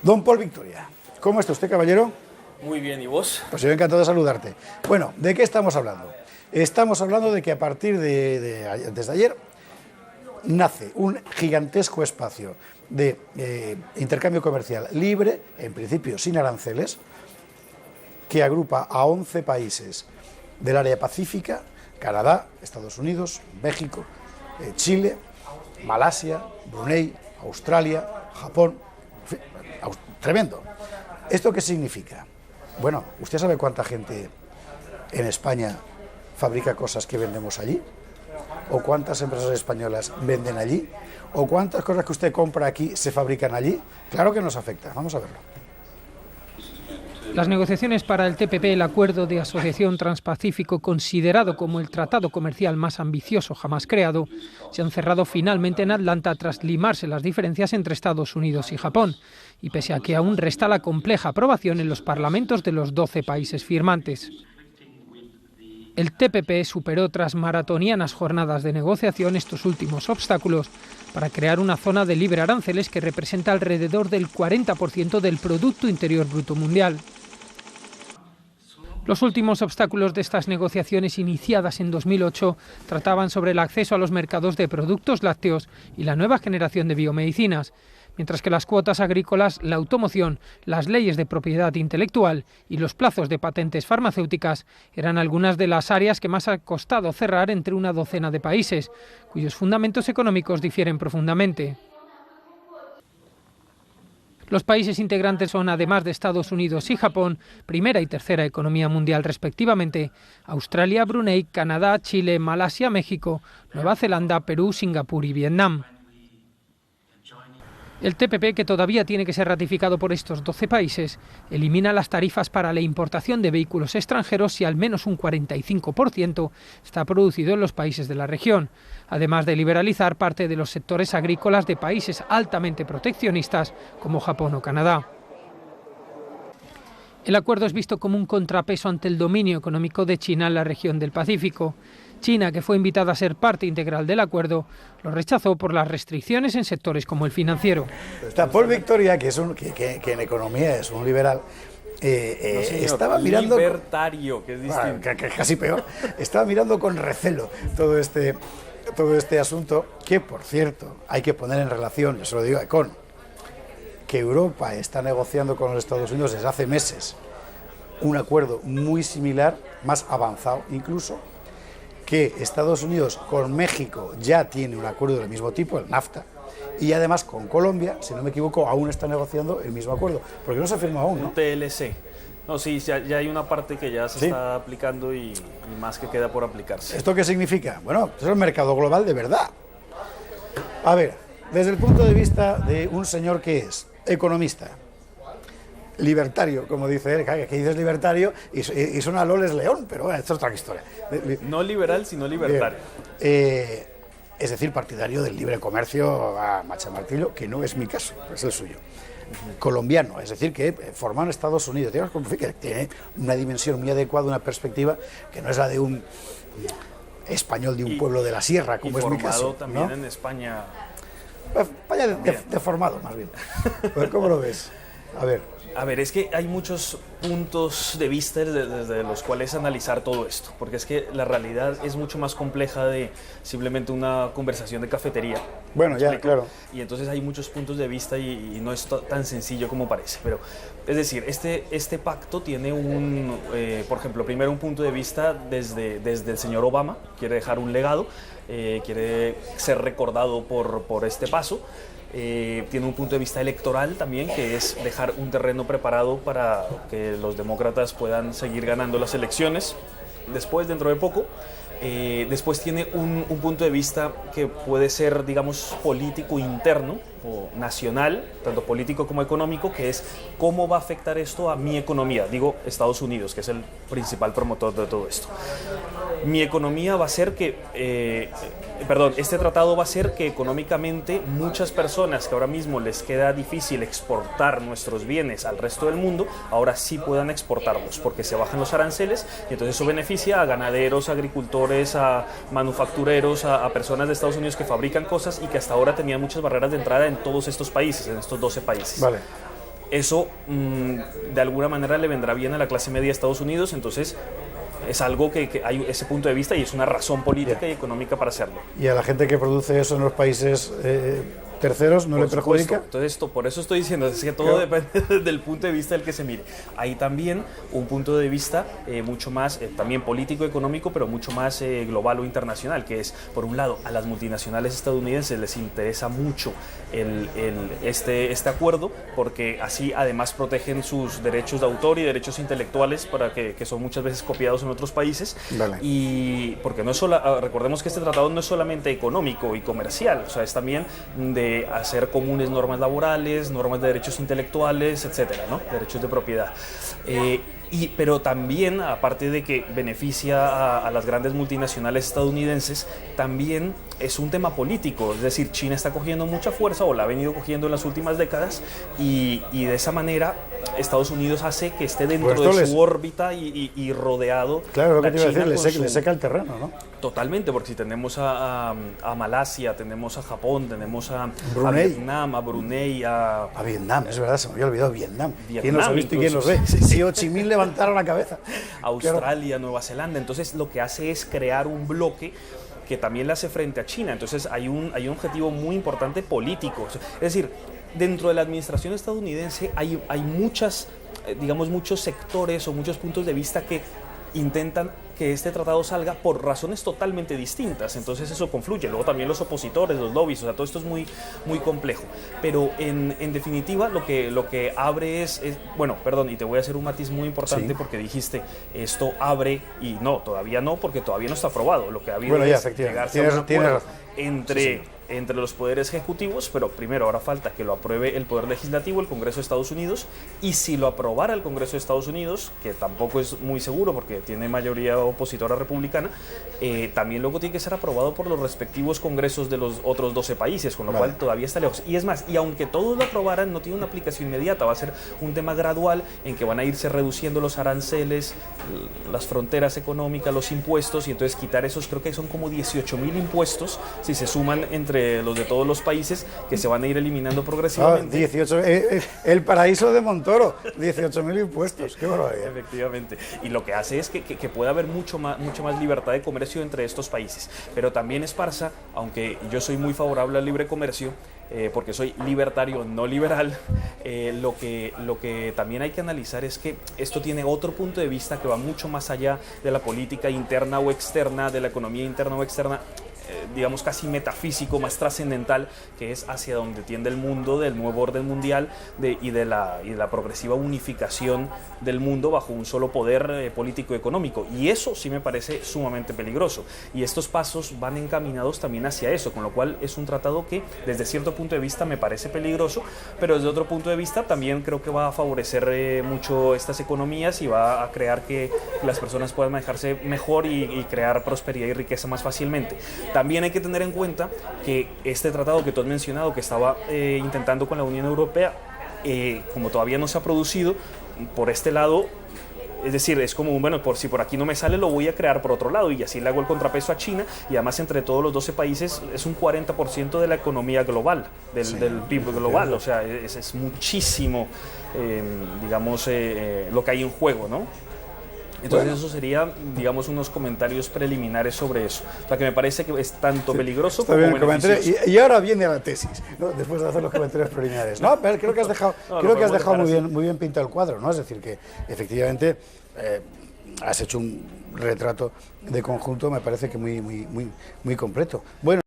Don Paul Victoria, ¿cómo está usted, caballero? Muy bien, ¿y vos? Pues yo encantado de saludarte. Bueno, ¿de qué estamos hablando? Estamos hablando de que a partir desde ayer nace un gigantesco espacio de intercambio comercial libre, en principio sin aranceles, que agrupa a 11 países del área pacífica: Canadá, Estados Unidos, México, Chile, Malasia, Brunei, Australia, Japón. En fin, tremendo. ¿Esto qué significa? Bueno, ¿usted sabe cuánta gente en España fabrica cosas que vendemos allí? ¿O cuántas empresas españolas venden allí? ¿O cuántas cosas que usted compra aquí se fabrican allí? Claro que nos afecta. Vamos a verlo. Las negociaciones para el TPP, el Acuerdo de Asociación Transpacífico, considerado como el tratado comercial más ambicioso jamás creado, se han cerrado finalmente en Atlanta tras limarse las diferencias entre Estados Unidos y Japón, y pese a que aún resta la compleja aprobación en los parlamentos de los 12 países firmantes. El TPP superó tras maratonianas jornadas de negociación estos últimos obstáculos para crear una zona de libre aranceles que representa alrededor del 40% del Producto Interior Bruto mundial. Los últimos obstáculos de estas negociaciones, iniciadas en 2008, trataban sobre el acceso a los mercados de productos lácteos y la nueva generación de biomedicinas, mientras que las cuotas agrícolas, la automoción, las leyes de propiedad intelectual y los plazos de patentes farmacéuticas eran algunas de las áreas que más ha costado cerrar entre una docena de países, cuyos fundamentos económicos difieren profundamente. Los países integrantes son, además de Estados Unidos y Japón, primera y tercera economía mundial respectivamente: Australia, Brunei, Canadá, Chile, Malasia, México, Nueva Zelanda, Perú, Singapur y Vietnam. El TPP, que todavía tiene que ser ratificado por estos 12 países, elimina las tarifas para la importación de vehículos extranjeros si al menos un 45% está producido en los países de la región, además de liberalizar parte de los sectores agrícolas de países altamente proteccionistas como Japón o Canadá. El acuerdo es visto como un contrapeso ante el dominio económico de China en la región del Pacífico. China, que fue invitada a ser parte integral del acuerdo, lo rechazó por las restricciones en sectores como el financiero. Está Paul Victoria, que en economía es un liberal. No, señor, estaba mirando libertario, que es distinto. Que casi peor. Estaba mirando con recelo todo este asunto, que por cierto hay que poner en relación, yo se lo digo a Econ, que Europa está negociando con los Estados Unidos desde hace meses un acuerdo muy similar, más avanzado incluso, que Estados Unidos con México ya tiene un acuerdo del mismo tipo, el NAFTA, y además con Colombia, si no me equivoco, aún está negociando el mismo acuerdo, porque no se ha firmado aún, ¿no? Un TLC. No, sí, ya hay una parte que ya se está aplicando y más que queda por aplicarse. ¿Esto qué significa? Bueno, es el mercado global de verdad. A ver, desde el punto de vista de un señor que es economista, libertario, como dice él, que dices libertario y suena Loles León, pero bueno, esto es otra historia. No liberal, sino libertario. Es decir, partidario del libre comercio a machamartillo, que no es mi caso, es el suyo. Colombiano, es decir, que formado en Estados Unidos, que tiene una dimensión muy adecuada, una perspectiva que no es la de un español de un pueblo de la sierra, como es mi caso. Y formado también, ¿no?, en España. España deformado, más bien. Pues, ¿cómo lo ves? A ver, es que hay muchos puntos de vista desde los cuales analizar todo esto, porque es que la realidad es mucho más compleja de simplemente una conversación de cafetería. Bueno, ya, claro. Y entonces hay muchos puntos de vista y no es tan sencillo como parece. Pero, es decir, este pacto tiene por ejemplo, primero un punto de vista desde el señor Obama, quiere dejar un legado, quiere ser recordado por este paso. Tiene un punto de vista electoral también, que es dejar un terreno preparado para que los demócratas puedan seguir ganando las elecciones después, dentro de poco. Después tiene un punto de vista que puede ser, digamos, político interno o nacional, tanto político como económico, que es cómo va a afectar esto a mi economía, digo Estados Unidos, que es el principal promotor de todo esto. Mi economía va a ser este tratado va a hacer que económicamente muchas personas que ahora mismo les queda difícil exportar nuestros bienes al resto del mundo, ahora sí puedan exportarlos, porque se bajan los aranceles y entonces eso beneficia a ganaderos, a agricultores, a manufactureros, a personas de Estados Unidos que fabrican cosas y que hasta ahora tenían muchas barreras de entrada en todos estos países, en estos 12 países. Vale. eso de alguna manera le vendrá bien a la clase media de Estados Unidos, entonces es algo que hay ese punto de vista y es una razón política y económica para hacerlo. ¿Y a la gente que produce eso en los países terceros no le perjudica? Entonces, por eso estoy diciendo, es que todo depende del punto de vista del que se mire. Hay también un punto de vista mucho más, también político, económico, pero mucho más global o internacional, que es, por un lado, a las multinacionales estadounidenses les interesa mucho este acuerdo, porque así además protegen sus derechos de autor y derechos intelectuales para que son muchas veces copiados en otros países. Vale. Y porque no es recordemos que este tratado no es solamente económico y comercial, o sea, es también de hacer comunes normas laborales, normas de derechos intelectuales, etcétera, ¿no? Derechos de propiedad. Pero también, aparte de que beneficia a las grandes multinacionales estadounidenses, también es un tema político, es decir, China está cogiendo mucha fuerza o la ha venido cogiendo en las últimas décadas y de esa manera Estados Unidos hace que esté dentro de su órbita y rodeado. Claro, lo que te iba a decir, le seca el terreno, ¿no? Totalmente, porque si tenemos a Malasia, tenemos a Japón, tenemos a Vietnam, a Brunei, a Vietnam, es verdad, se me había olvidado Vietnam. ¿Quién los ha visto incluso, y quién los ve? Sí. Si Ho Chi Minh levantara la cabeza. Australia, claro. Nueva Zelanda. Entonces lo que hace es crear un bloque que también le hace frente a China. Entonces hay un objetivo muy importante político. Es decir, dentro de la administración estadounidense hay muchos sectores o muchos puntos de vista que intentan que este tratado salga por razones totalmente distintas, entonces eso confluye. Luego también los opositores, los lobbies, o sea, todo esto es muy, muy complejo. Pero en definitiva lo que abre es, bueno, perdón, y te voy a hacer un matiz muy importante, sí, porque dijiste, esto abre, y no, todavía no, porque todavía no está aprobado. Lo que ha habido es llegarse a un acuerdo entre los poderes ejecutivos, pero primero ahora falta que lo apruebe el Poder Legislativo, el Congreso de Estados Unidos, y si lo aprobara el Congreso de Estados Unidos, que tampoco es muy seguro porque tiene mayoría opositora republicana, también luego tiene que ser aprobado por los respectivos congresos de los otros 12 países, con lo cual todavía está lejos. Y es más, y aunque todos lo aprobaran, no tiene una aplicación inmediata, va a ser un tema gradual en que van a irse reduciendo los aranceles, las fronteras económicas, los impuestos, y entonces quitar esos, creo que son como 18.000 impuestos, si se suman entre los de todos los países, que se van a ir eliminando progresivamente. 18, el paraíso de Montoro, 18.000 impuestos, qué barbaridad. Efectivamente, y lo que hace es que pueda haber mucha más libertad de comercio entre estos países, pero también esparza, aunque yo soy muy favorable al libre comercio, porque soy libertario, no liberal, lo que también hay que analizar es que esto tiene otro punto de vista que va mucho más allá de la política interna o externa, de la economía interna o externa, digamos casi metafísico, más trascendental, que es hacia donde tiende el mundo, del nuevo orden mundial y de la progresiva unificación del mundo bajo un solo poder político y económico, y eso sí me parece sumamente peligroso, y estos pasos van encaminados también hacia eso, con lo cual es un tratado que desde cierto punto de vista me parece peligroso, pero desde otro punto de vista también creo que va a favorecer mucho estas economías y va a crear que las personas puedan manejarse mejor y crear prosperidad y riqueza más fácilmente. También hay que tener en cuenta que este tratado que tú has mencionado, que estaba intentando con la Unión Europea, como todavía no se ha producido, por este lado, es decir, es como, bueno, si por aquí no me sale, lo voy a crear por otro lado, y así le hago el contrapeso a China, y además entre todos los 12 países es un 40% de la economía global, del PIB global, o sea, es muchísimo, digamos, lo que hay en juego, ¿no? Entonces eso sería, digamos, unos comentarios preliminares sobre eso. O sea, que me parece que es tanto peligroso como beneficioso. Y ahora viene la tesis, ¿no? Después de hacer los comentarios preliminares. No, pero creo que has dejado muy bien pintado el cuadro, ¿no? Es decir, que efectivamente has hecho un retrato de conjunto, me parece que muy completo. Bueno.